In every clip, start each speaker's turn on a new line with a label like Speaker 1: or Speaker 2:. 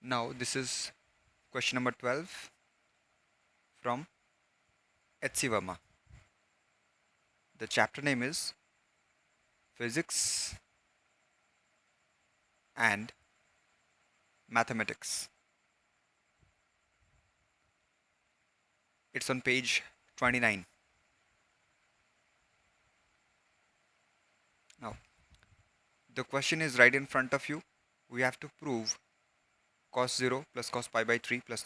Speaker 1: Now this is question number 12 from Verma. The chapter name is Physics and Mathematics. It's on page 29. Now, the question is right in front of you. We have to prove cos 0 plus cos pi by 3 plus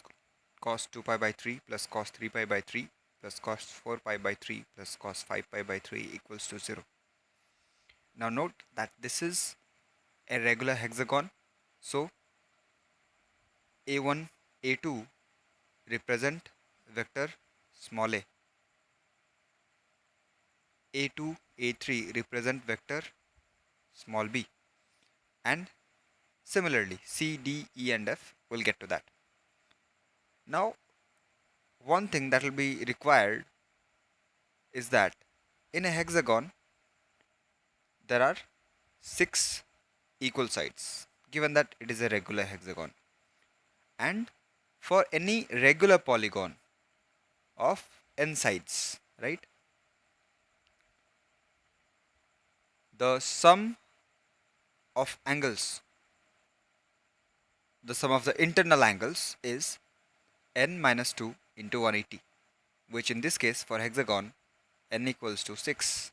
Speaker 1: cos 2 pi by 3 plus cos 3 pi by 3 plus cos 4 pi by 3 plus cos 5 pi by 3 equals to 0. Now note that this is a regular hexagon. So A1, A2 represent vector small a. A2, A3 represent vector small b. And similarly, C, D, E and F will get to that. Now, one thing that will be required is that in a hexagon, there are 6 equal sides, given that it is a regular hexagon. And for any regular polygon of n sides, right, the sum of angles, the sum of the internal angles is n minus 2 into 180, which in this case for hexagon n equals to 6.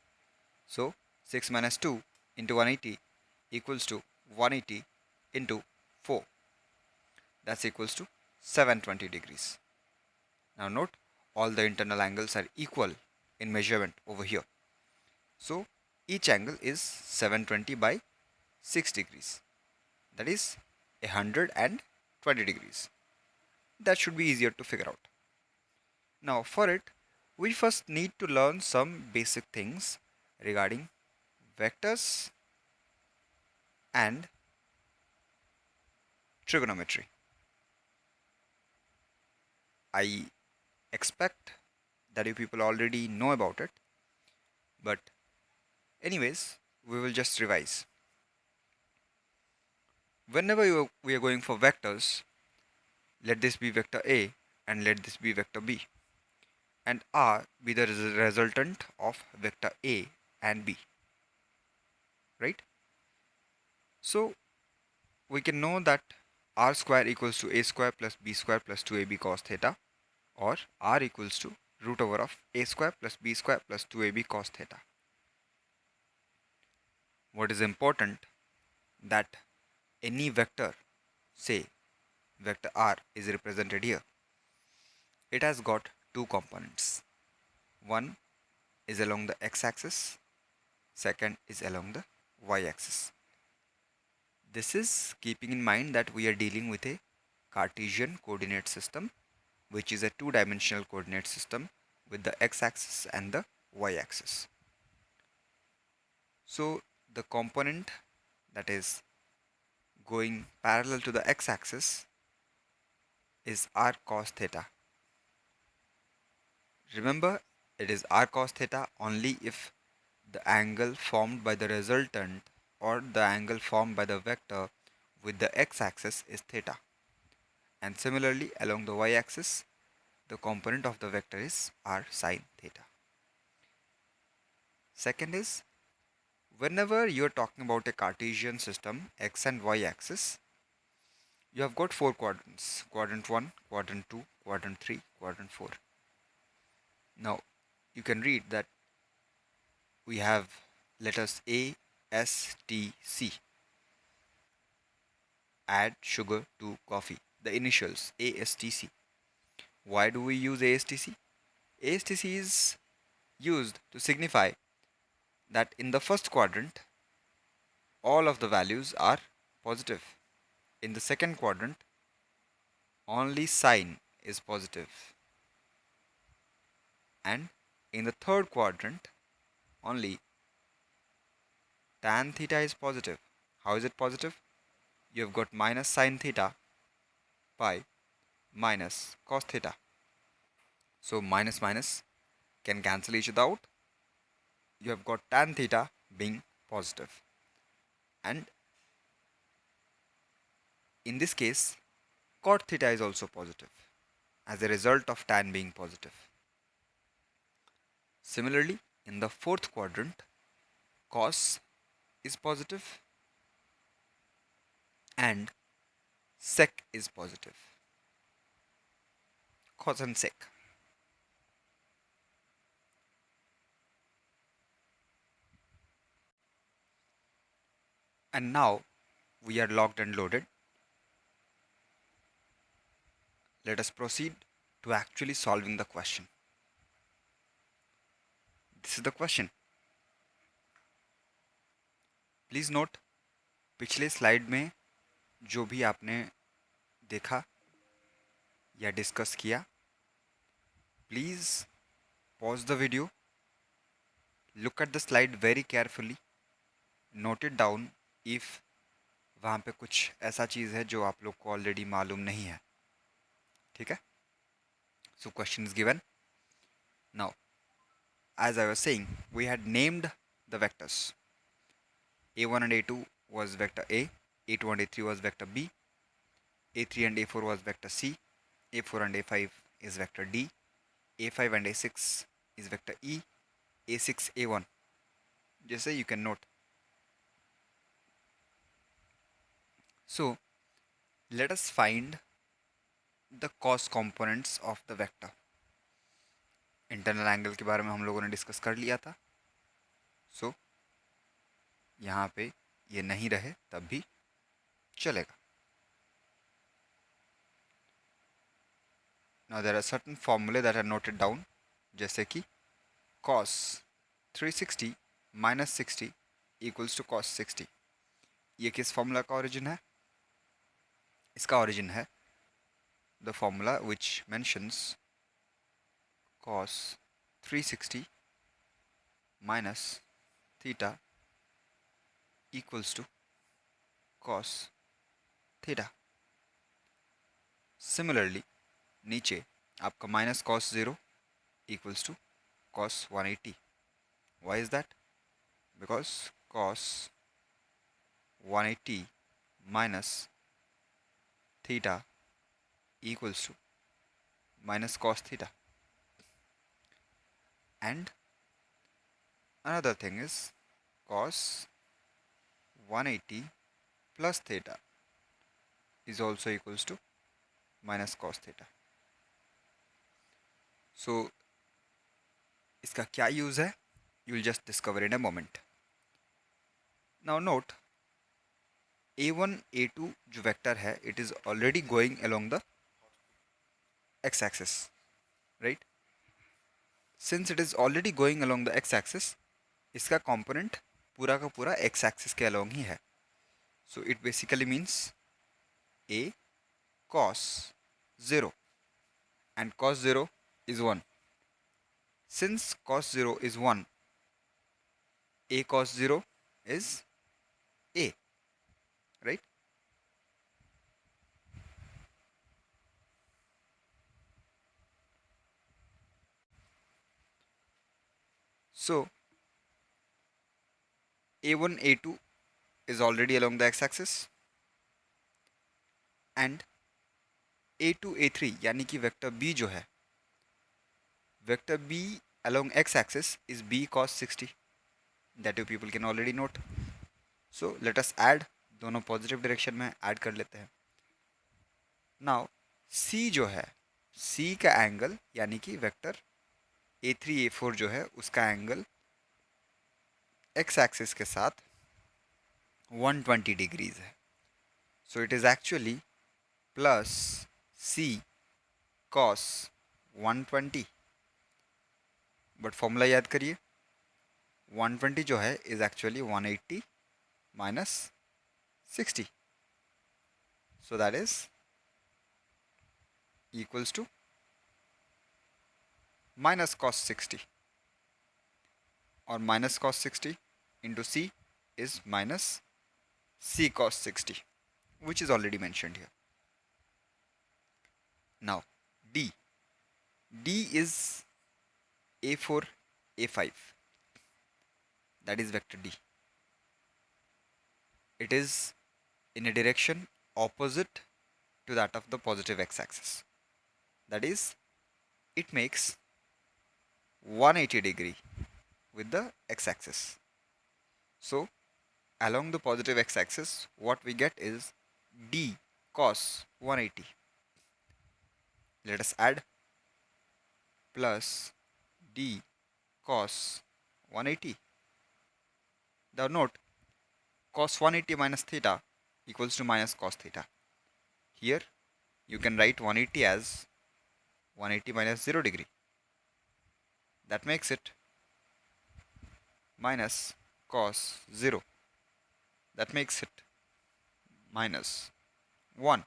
Speaker 1: So 6 minus 2 into 180 equals to 180 into 4. That's equals to 720 degrees. Now note, all the internal angles are equal in measurement over here. So each angle is 720 by 6 degrees. That is 120 degrees. That should be easier to figure out. Now for it, we first need to learn some basic things regarding vectors and trigonometry. I expect that you people already know about it, but anyways, we will just revise. Whenever we are going for vectors, let this be vector A and let this be vector B, and R be the resultant of vector A and B, right? So we can know that R square equals to A square plus B square plus 2AB cos theta, or R equals to root over of A square plus B square plus 2AB cos theta. What is important, that any vector, say vector R is represented here, it has got two components. One is along the x-axis, second is along the y-axis. This is keeping in mind that we are dealing with a Cartesian coordinate system, which is a two-dimensional coordinate system with the x-axis and the y-axis. So the component that is going parallel to the x-axis is r cos theta. Remember, it is r cos theta only if the angle formed by the resultant or the angle formed by the vector with the x-axis is theta. And similarly, along the y-axis, the component of the vector is r sin theta. Second is, whenever you are talking about a Cartesian system, x and y axis, you have got four quadrants: quadrant 1, quadrant 2, quadrant 3, quadrant 4. Now, you can read that we have letters A, S, T, C. Add sugar to coffee. The initials ASTC. Why do we use ASTC? ASTC is used to signify that in the first quadrant, all of the values are positive. In the second quadrant, only sign is positive. And in the third quadrant, only tan theta is positive. How is it positive? You have got minus sin theta by minus cos theta. So minus minus can cancel each other out. You have got tan theta being positive. And in this case, cot theta is also positive as a result of tan being positive. Similarly, in the fourth quadrant, cos is positive and sec is positive. Cos and sec. And now we are locked and loaded. Let us proceed to actually solving the question. This is the question. Please note, पिछले slide में जो भी आपने देखा या discuss किया, please pause the video, look at the slide very carefully, note it down if वहाँ पे कुछ ऐसा चीज़ है जो आप लोग को ऑलरेडी मालूम नहीं है. ठीक है? So question is given. Now, as I was saying, we had named the vectors. A1 and A2 was vector A, A2 and A3 was vector B, A3 and A4 was vector C, A4 and A5 is vector D, A5 and A6 is vector E, A6, A1. जैसे you can note. So, let us find the cos components of the vector. Internal angle के बारे में हम लोगों ने discuss कर लिया था. सो यहाँ पे ये नहीं रहे तब भी चलेगा. Now there are certain formulae that are noted down, जैसे कि cos 360 minus 60 equals to cos 60. ये किस फॉर्मूला का ओरिजिन है? इसका ओरिजिन है the formula which mentions cos 360 minus theta equals to cos theta. Similarly, नीचे आपका minus cos 0 equals to cos 180. Why is that? Because cos 180 minus theta equals to minus cos theta. And another thing is cos 180 plus theta is also equals to minus cos theta. So इसका क्या use है? You will just discover in a moment. Now note, A1, A2 जो vector है, it is already going along the x-axis, right? Since it is already going along the x-axis, इसका component पूरा का पूरा x-axis के along ही है. So it basically means A cos 0 and cos 0 is 1. Since cos 0 is 1, A cos 0 is A, right? So A1, A2 is already along the x-axis and A2, A3 यानी कि vector B जो है, vector B along x-axis is B cos 60. That you people can already note. So let us add, दोनों positive direction में add कर लेते हैं. Now C जो है, C का एंगल यानी कि वेक्टर A3, A4 जो है उसका एंगल x एक्सिस के साथ 120 डिग्रीज है. So it is actually plus C cos 120. But formula याद करिए, 120 जो है is actually 180 minus 60. So that is equals to minus cos 60, or minus cos 60 into C is minus C cos 60, which is already mentioned here. Now D is A4, A5, that is vector D. It is in a direction opposite to that of the positive x-axis. That is, it makes 180 degree with the x-axis. So along the positive x-axis, what we get is d cos 180. Let us add plus d cos 180. Now note, cos 180 minus theta equals to minus cos theta. Here you can write 180 as 180 minus 0 degree. That makes it minus cos 0. That makes it minus 1.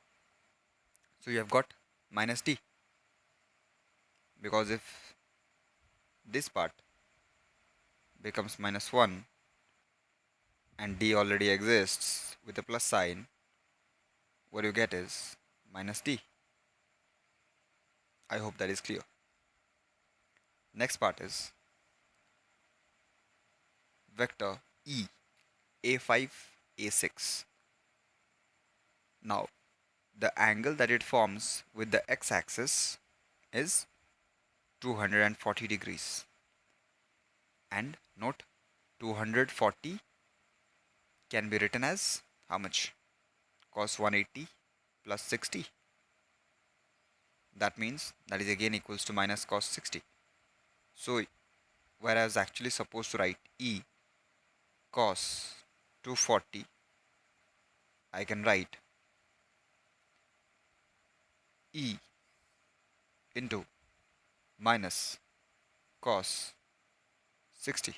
Speaker 1: So you have got minus d, because if this part becomes minus 1 and d already exists with a plus sign, what you get is minus d. I hope that is clear. Next part is vector E, a5, a6. Now, the angle that it forms with the x-axis is 240 degrees. And note, 240 can be written as how much? Cos 180 plus 60. That means that is again equals to minus cos 60. So, where I was actually supposed to write E cos 240, I can write E into minus cos 60.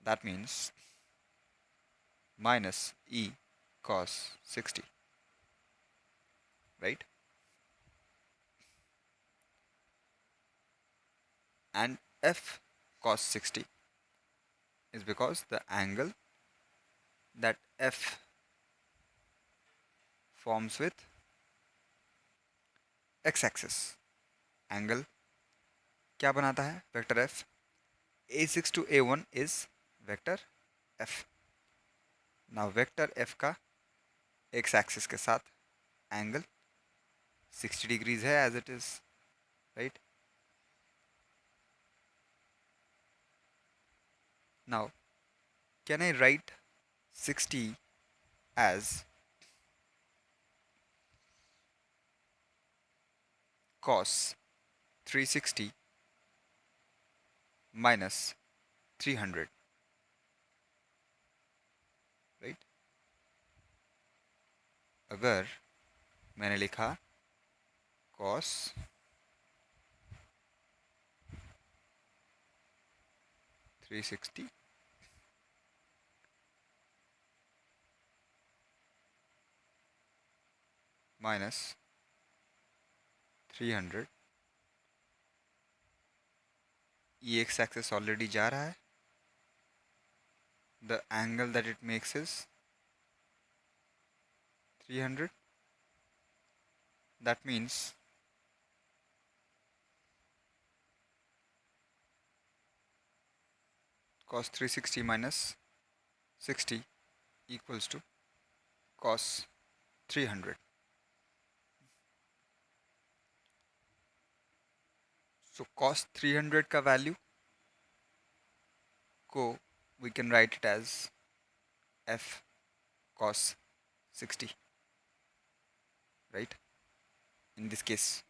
Speaker 1: That means minus E cos 60, right? And F cos 60 is because the angle that F forms with x-axis, angle क्या बनाता है? Vector F. A6 to A1 is vector F. Now vector F का x-axis के साथ angle 60 degrees है as it is, right? Now can I write 60 as cos 360 minus 300, right? अगर मैंने लिखा cos 360 minus 300, ये एक्स एक्सिस ऑलरेडी जा रहा है. The angle that it makes is 300. That means cos 360 minus 60 equals to cos 300. So cos 300 का value को we can write it as f cos 60, right? In this case,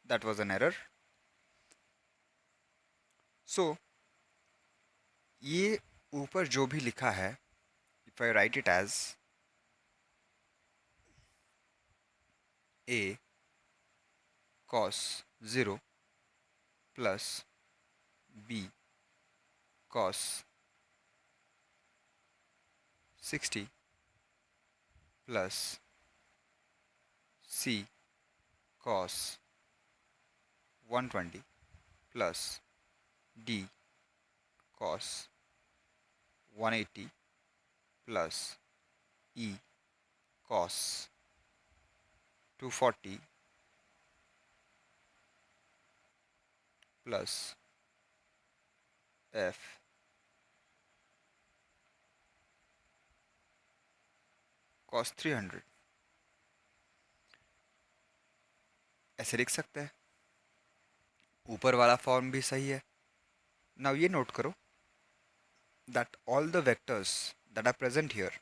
Speaker 1: that was an error. So ये ऊपर जो भी लिखा है, if I write it as a cos 0 plus b cos 60 plus c cos 120 plus d cos 180 plus e cos 240 plus F cos 300 ऐसे लिख सकते हैं। ऊपर वाला फॉर्म भी सही है। नाउ ये नोट करो that all the vectors that are present here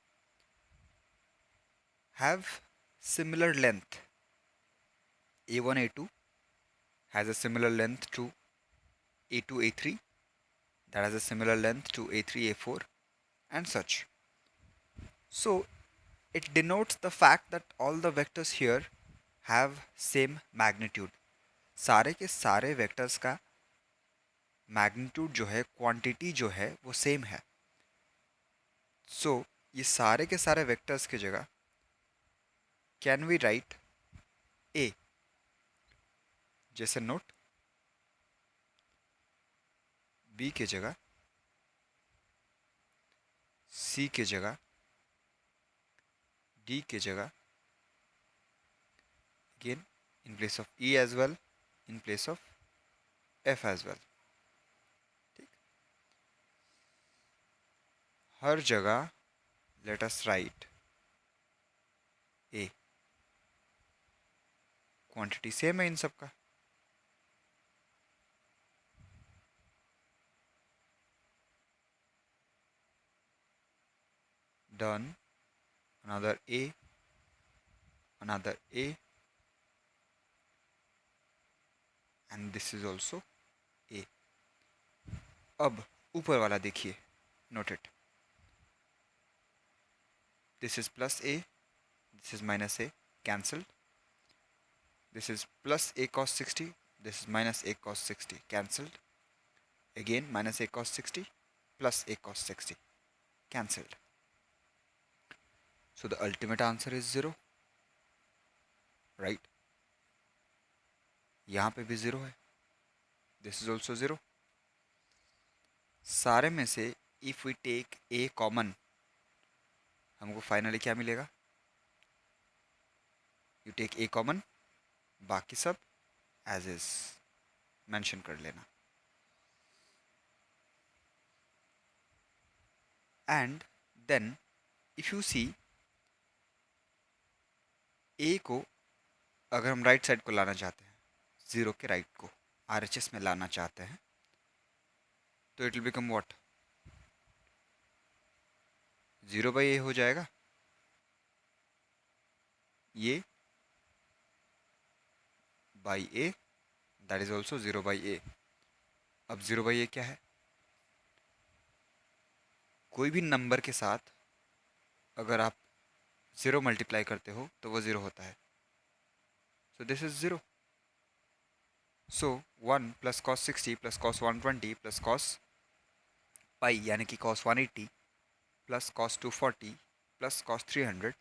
Speaker 1: have similar length. A1, A2 has a similar length to A2, A3, that has a similar length to A3, A4, and such. So it denotes the fact that all the vectors here have same magnitude. सारे के सारे vectors का magnitude जो है, quantity जो है, वो same है। सो ये सारे के सारे वेक्टर्स की जगह कैन वी राइट ए, जैसे नोट बी की जगह सी की जगह डी की जगह, again in place of E as well, in place of F as well। ठीक, हर जगह let us write A। Quantity same है इन सब का। Done, another A, another A, and this is also A। अब ऊपर वाला देखिए, note it, this is plus A, this is minus A, cancelled। This is plus A cos 60, this is minus A cos 60, cancelled। Again minus A cos 60 plus A cos 60, cancelled। So the ultimate answer is 0, right? यहाँ पे भी 0 है, this is also 0। सारे में से if we take A common, हमको finally क्या मिलेगा? You take A common, बाकी सब as is मेंशन कर लेना। And then if you see A को अगर हम राइट साइड को लाना चाहते हैं, 0 के राइट को RHS में लाना चाहते हैं, तो it will become what? 0/A हो जाएगा। ये by A, that is also 0/A। अब 0/A क्या है? कोई भी नंबर के साथ अगर आप 0 मल्टीप्लाई करते हो तो वो 0 होता है। So this is 0। So 1 plus cos 60 plus cos 120 plus cos pi यानी कि cos 180 plus cos 240 plus cos 300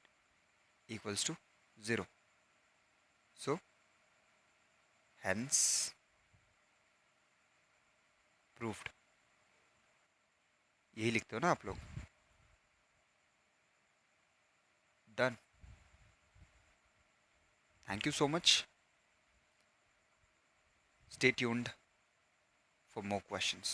Speaker 1: equals to 0। So hence proved. यही लिखते हो ना आप लोग? Done. Thank you so much. Stay tuned for more questions.